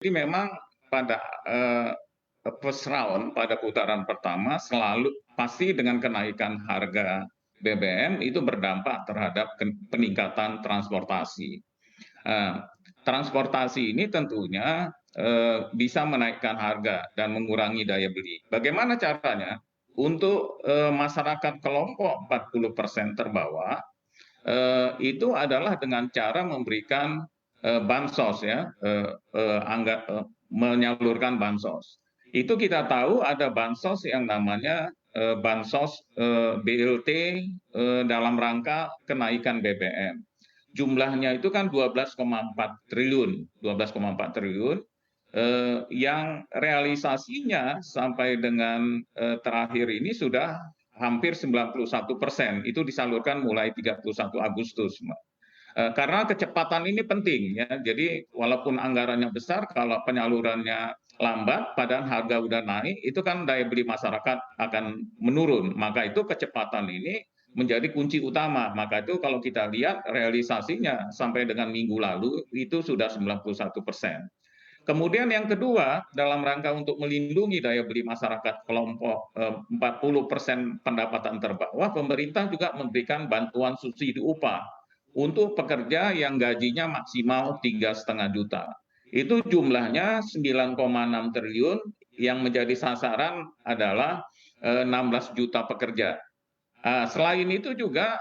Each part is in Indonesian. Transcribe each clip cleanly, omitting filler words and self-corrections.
memang pada first round, pada putaran pertama selalu pasti dengan kenaikan harga BBM itu berdampak terhadap peningkatan transportasi. Transportasi ini tentunya bisa menaikkan harga dan mengurangi daya beli. Bagaimana caranya? Untuk masyarakat kelompok 40% terbawah, itu adalah dengan cara memberikan bansos ya, menyalurkan bansos. Itu kita tahu ada bansos yang namanya bansos BLT dalam rangka kenaikan BBM. Jumlahnya itu kan 12,4 triliun, 12,4 triliun yang realisasinya sampai dengan terakhir ini sudah hampir 91%. Itu disalurkan mulai 31 Agustus. Karena kecepatan ini penting ya. Jadi walaupun anggarannya besar, kalau penyalurannya lambat, padahal harga udah naik, itu kan daya beli masyarakat akan menurun. Maka itu kecepatan ini menjadi kunci utama. Maka itu kalau kita lihat realisasinya sampai dengan minggu lalu itu sudah 91%. Kemudian yang kedua, dalam rangka untuk melindungi daya beli masyarakat kelompok 40% pendapatan terbawah, pemerintah juga memberikan bantuan subsidi upah untuk pekerja yang gajinya maksimal 3,5 juta. Itu jumlahnya 9,6 triliun, yang menjadi sasaran adalah 16 juta pekerja. Selain itu juga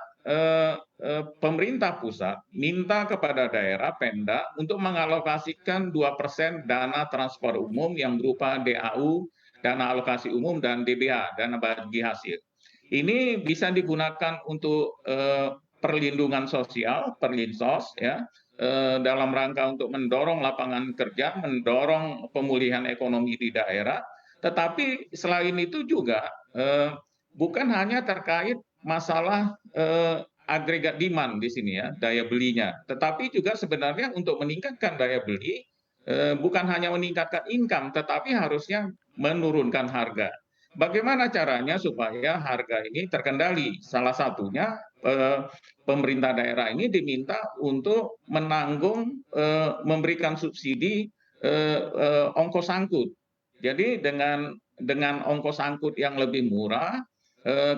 pemerintah pusat minta kepada daerah Pemda untuk mengalokasikan 2% dana transport umum yang berupa DAU, dana alokasi umum, dan DBH, dana bagi hasil. Ini bisa digunakan untuk perlindungan sosial, perlinsos, ya, dalam rangka untuk mendorong lapangan kerja, mendorong pemulihan ekonomi di daerah. Tetapi selain itu juga bukan hanya terkait masalah agregat demand di sini ya, daya belinya, tetapi juga sebenarnya untuk meningkatkan daya beli, bukan hanya meningkatkan income, tetapi harusnya menurunkan harga. Bagaimana caranya supaya harga ini terkendali? Salah satunya pemerintah daerah ini diminta untuk menanggung, memberikan subsidi ongkos angkut. Jadi dengan ongkos angkut yang lebih murah,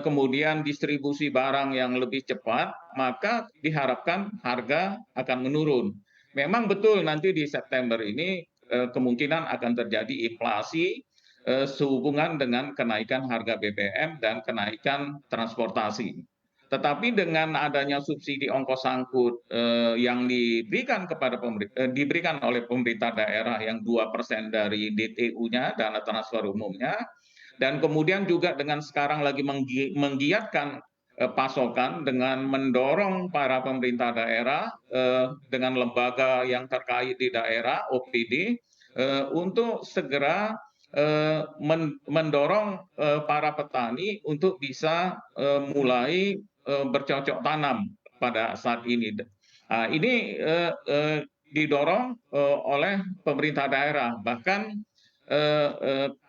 kemudian distribusi barang yang lebih cepat, maka diharapkan harga akan menurun. Memang betul nanti di September ini kemungkinan akan terjadi inflasi sehubungan dengan kenaikan harga BBM dan kenaikan transportasi. Tetapi dengan adanya subsidi ongkos angkut yang diberikan oleh pemerintah daerah yang 2% dari DTU-nya, dana transfer umumnya, dan kemudian juga dengan sekarang lagi menggiatkan pasokan dengan mendorong para pemerintah daerah dengan lembaga yang terkait di daerah, OPD, untuk segera mendorong para petani untuk bisa mulai bercocok tanam pada saat ini. Ini didorong oleh pemerintah daerah. Bahkan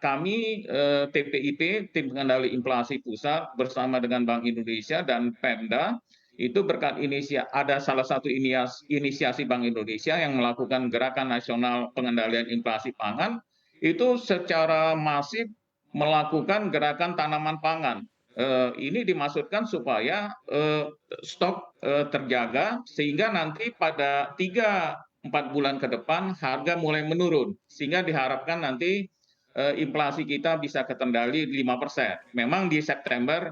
kami TPIP, Tim Pengendali Inflasi Pusat, bersama dengan Bank Indonesia dan Pemda, itu berkat ada salah satu inisiasi Bank Indonesia yang melakukan Gerakan Nasional Pengendalian Inflasi Pangan, itu secara masif melakukan gerakan tanaman pangan. Ini dimaksudkan supaya stok terjaga sehingga nanti pada 3-4 bulan ke depan harga mulai menurun, sehingga diharapkan nanti inflasi kita bisa terkendali 5%. Memang di September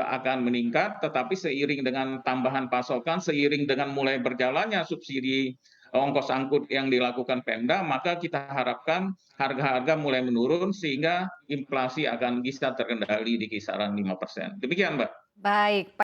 akan meningkat, tetapi seiring dengan tambahan pasokan, seiring dengan mulai berjalannya subsidi ongkos angkut yang dilakukan Pemda, maka kita harapkan harga-harga mulai menurun sehingga inflasi akan bisa terkendali di kisaran 5%. Demikian, Mbak. Baik.